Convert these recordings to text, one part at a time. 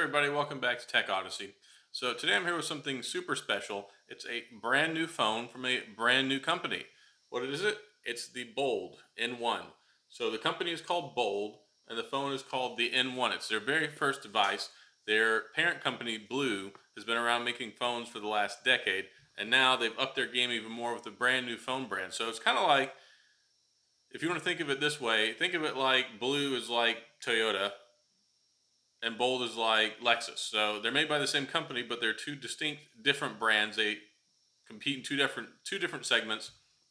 everybody, welcome back to Tech Odyssey. So today I'm here with something super special. It's a brand new phone from a brand new company. What is it? It's the Bold N1. So the company is called Bold and the phone is called the N1. It's their very first device. Their parent company, Blue, has been around making phones for the last decade, and now they've upped their game even more with a brand new phone brand. So it's kind of like, if you want to think of it this way, think of it like Blue is like Toyota and Bold is like Lexus. So they're made by the same company, but they're two distinct, different brands. They compete in two different segments.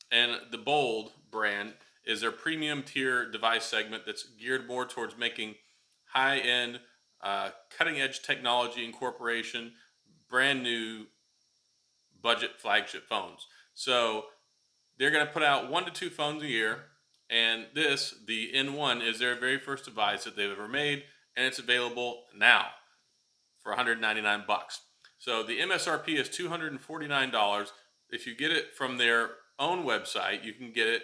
And the Bold brand is their premium tier device segment that's geared more towards making high-end, cutting-edge technology incorporation, brand new budget flagship phones. So they're going to put out 1 to 2 phones a year, and this, the N1, is their very first device that they've ever made, and it's available now for 199 bucks. So the MSRP is $249. If you get it from their own website, you can get it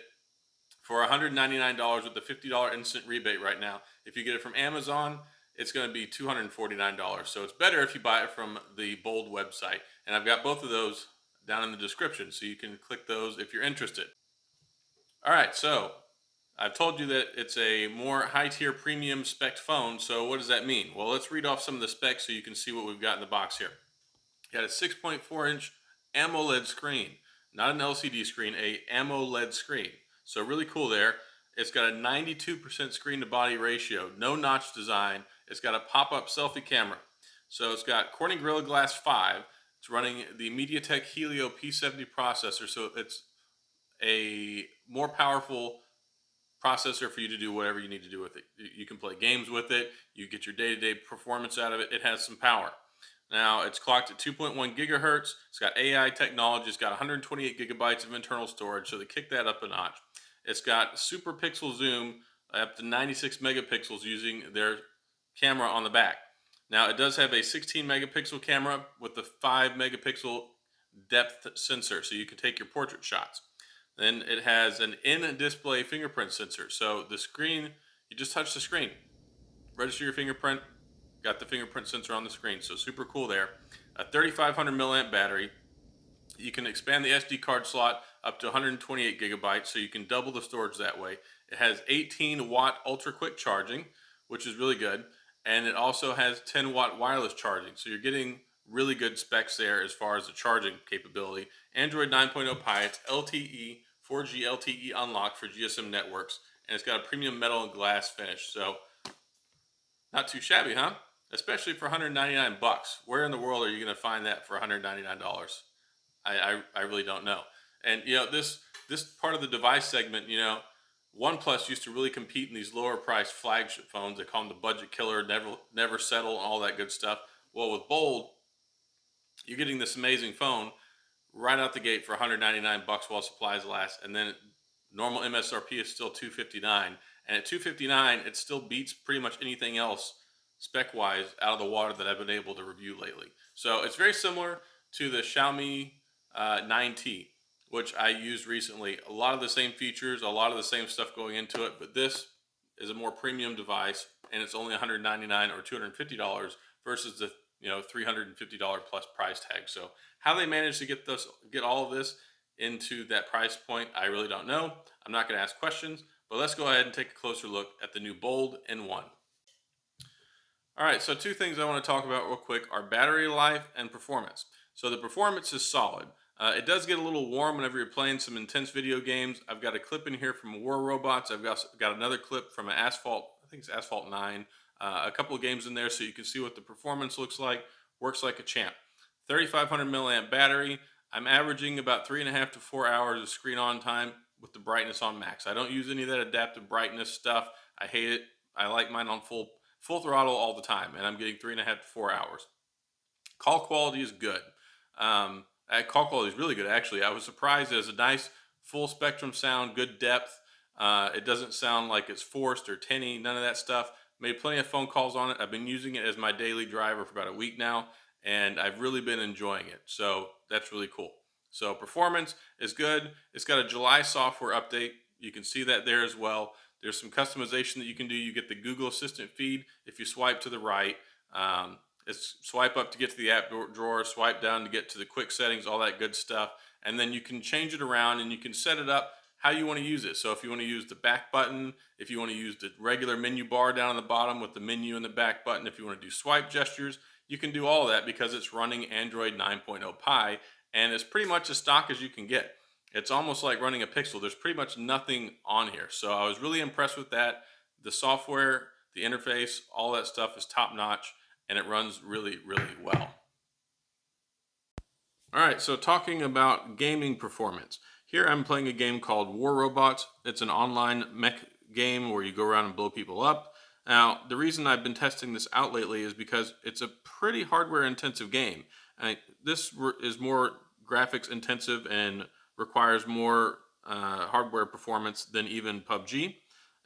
for $199 with the $50 instant rebate right now. If you get it from Amazon, it's going to be $249. So it's better if you buy it from the Bold website. And I've got both of those down in the description, so you can click those if you're interested. All right, so I've told you that it's a more high-tier premium spec phone, so what does that mean? Well, let's read off some of the specs so you can see what we've got in the box here. You got a 6.4-inch AMOLED screen, not an LCD screen, a AMOLED screen. So really cool there. It's got a 92% screen-to-body ratio, no notch design. It's got a pop-up selfie camera. So it's got Corning Gorilla Glass 5. It's running the MediaTek Helio P70 processor, so it's a more powerful processor for you to do whatever you need to do with it. You can play games with it. You get your day-to-day performance out of it. It has some power. Now, it's clocked at 2.1 gigahertz. It's got AI technology. It's got 128 gigabytes of internal storage, so they kick that up a notch. It's got super pixel zoom up to 96 megapixels using their camera on the back. Now, it does have a 16 megapixel camera with the 5 megapixel depth sensor, so you can take your portrait shots. Then it has an in-display fingerprint sensor. So the screen, you just touch the screen, register your fingerprint, got the fingerprint sensor on the screen. So super cool there. A 3500 milliamp battery. You can expand the SD card slot up to 128 gigabytes, so you can double the storage that way. It has 18 watt ultra quick charging, which is really good. And it also has 10 watt wireless charging. So you're getting really good specs there as far as the charging capability. Android 9.0 Pie, it's LTE, 4G LTE unlocked for GSM networks, and it's got a premium metal and glass finish. So not too shabby, huh? Especially for 199 bucks. Where in the world are you going to find that for $199? I really don't know. And this part of the device segment, OnePlus used to really compete in these lower priced flagship phones. They call them the budget killer, never settle, all that good stuff. Well, with Bold, you're getting this amazing phone right out the gate for 199 bucks while supplies last, and then normal MSRP is still 259, and at 259 it still beats pretty much anything else spec wise out of the water that I've been able to review lately. So it's very similar to the Xiaomi 9T, which I used recently. A lot of the same features, a lot of the same stuff going into it, but this is a more premium device, and it's only $199 or $250 versus the $350 plus price tag. So how they managed to get all of this into that price point, I really don't know. I'm not going to ask questions, but let's go ahead and take a closer look at the new Bold N1. All right, so two things I want to talk about real quick are battery life and performance. So the performance is solid. It does get a little warm whenever you're playing some intense video games. I've got a clip in here from War Robots. I've got another clip from an Asphalt, I think it's Asphalt 9. A couple of games in there so you can see what the performance looks like. Works like a champ. 3500 milliamp battery. I'm averaging about 3.5 to 4 hours of screen on time with the brightness on max. I don't use any of that adaptive brightness stuff. I hate it. I like mine on full throttle all the time, and I'm getting 3.5 to 4 hours. Call quality is good. Call quality is really good, actually. I was surprised. It has a nice full spectrum sound, good depth. It doesn't sound like it's forced or tinny, none of that stuff. Made plenty of phone calls on it. I've been using it as my daily driver for about a week now, and I've really been enjoying it. So that's really cool. So performance is good. It's got a July software update. You can see that there as well. There's some customization that you can do. You get the Google Assistant feed if you swipe to the right. It's swipe up to get to the app drawer, swipe down to get to the quick settings, all that good stuff. And then you can change it around and you can set it up how you want to use it. So if you want to use the back button, if you want to use the regular menu bar down on the bottom with the menu and the back button, if you want to do swipe gestures, you can do all of that because it's running Android 9.0 Pie, and it's pretty much as stock as you can get. It's almost like running a Pixel. There's pretty much nothing on here. So I was really impressed with that. The software, the interface, all that stuff is top notch, and it runs really, really well. All right, so talking about gaming performance. Here I'm playing a game called War Robots. It's an online mech game where you go around and blow people up. Now, the reason I've been testing this out lately is because it's a pretty hardware intensive game. This is more graphics intensive and requires more hardware performance than even PUBG.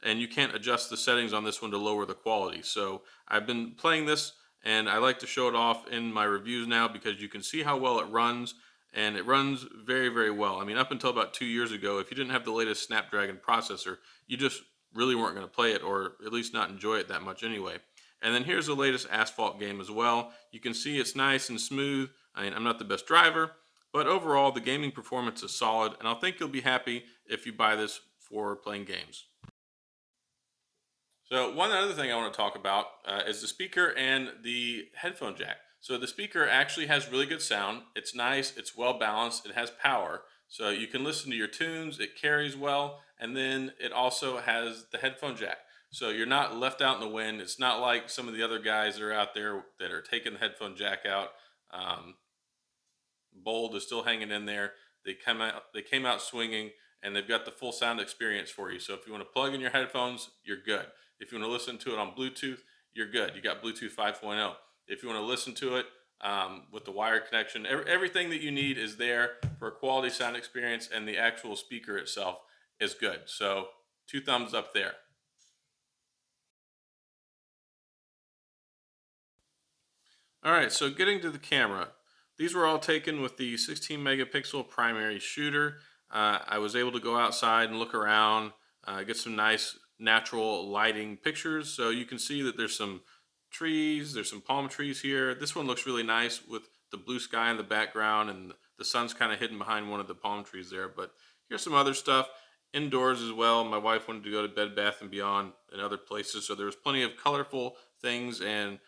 And you can't adjust the settings on this one to lower the quality. So I've been playing this, and I like to show it off in my reviews now because you can see how well it runs, and it runs very, very well. I mean, up until about 2 years ago, if you didn't have the latest Snapdragon processor, you just really weren't going to play it, or at least not enjoy it that much anyway. And then here's the latest Asphalt game as well. You can see it's nice and smooth. I mean, I'm not the best driver, but overall the gaming performance is solid, and I think you'll be happy if you buy this for playing games. So one other thing I want to talk about is the speaker and the headphone jack. So the speaker actually has really good sound. It's nice, it's well balanced, it has power. So you can listen to your tunes, it carries well, and then it also has the headphone jack. So you're not left out in the wind. It's not like some of the other guys that are out there that are taking the headphone jack out. Um, Bold is still hanging in there. They came out swinging, and they've got the full sound experience for you. So if you want to plug in your headphones, you're good. If you want to listen to it on Bluetooth, you're good. You got Bluetooth 5.0. If you want to listen to it with the wired connection, everything that you need is there for a quality sound experience, and the actual speaker itself is good. So 2 thumbs up there. All right, so getting to the camera. These were all taken with the 16 megapixel primary shooter. I was able to go outside and look around, get some nice natural lighting pictures. So you can see that there's some trees, there's some palm trees here. This one looks really nice with the blue sky in the background, and the sun's kind of hidden behind one of the palm trees there. But here's some other stuff indoors as well. My wife wanted to go to Bed Bath & Beyond and other places, so there's plenty of colorful things, and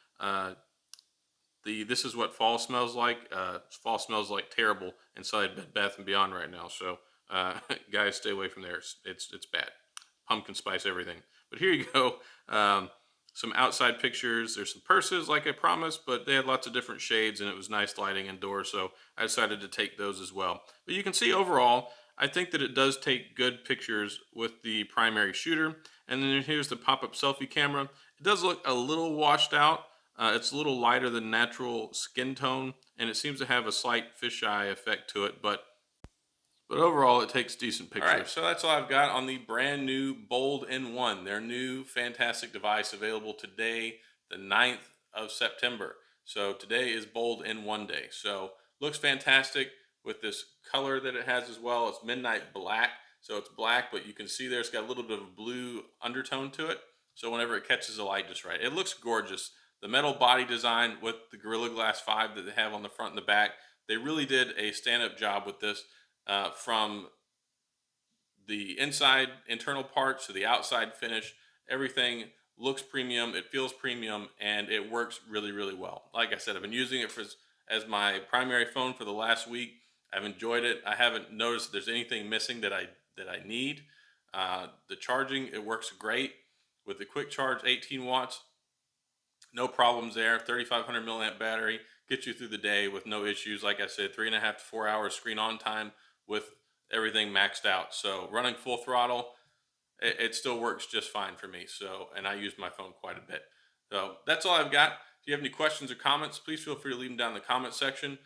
this is what fall smells like. Fall smells like terrible inside Bed Bath & Beyond right now. So guys, stay away from there. It's bad. Pumpkin spice everything. But here you go. Some outside pictures. There's some purses like I promised, but they had lots of different shades, and it was nice lighting indoors. So I decided to take those as well. But you can see overall, I think that it does take good pictures with the primary shooter. And then here's the pop-up selfie camera. It does look a little washed out. It's a little lighter than natural skin tone, and it seems to have a slight fisheye effect to it, but overall it takes decent pictures. All right, so that's all I've got on the brand new Bold N1, their new fantastic device available today, the 9th of September. So today is Bold N1 day. So looks fantastic with this color that it has as well. It's midnight black, so it's black, but you can see there it's got a little bit of blue undertone to it. So whenever it catches the light just right, it looks gorgeous. The metal body design with the Gorilla Glass 5 that they have on the front and the back, they really did a stand-up job with this, from the inside internal parts to the outside finish. Everything looks premium, it feels premium, and it works really, really well. Like I said, I've been using it as my primary phone for the last week. I've enjoyed it. I haven't noticed there's anything missing that I need. The charging, it works great with the quick charge, 18 watts. No problems there. 3,500 milliamp battery gets you through the day with no issues. Like I said, 3.5 to 4 hours screen on time with everything maxed out. So running full throttle, it still works just fine for me. So, and I use my phone quite a bit. So that's all I've got. If you have any questions or comments, please feel free to leave them down in the comment section.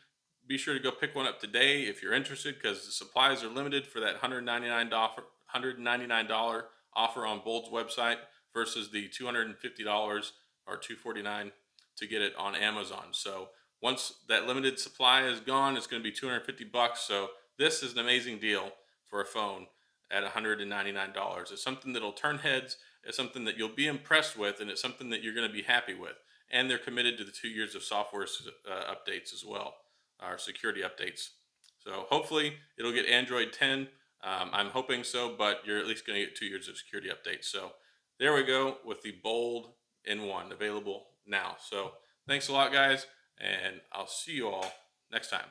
Be sure to go pick one up today if you're interested, because the supplies are limited for that $199 offer on Bold's website versus the $250 or $249 to get it on Amazon. So once that limited supply is gone, it's going to be $250. So this is an amazing deal for a phone at $199. It's something that'll turn heads. It's something that you'll be impressed with, and it's something that you're going to be happy with. and they're committed to the 2 years of software updates as well, our security updates. So hopefully it'll get Android 10. I'm hoping so, but you're at least going to get 2 years of security updates. So there we go with the Bold N1 available now. So thanks a lot, guys, and I'll see you all next time.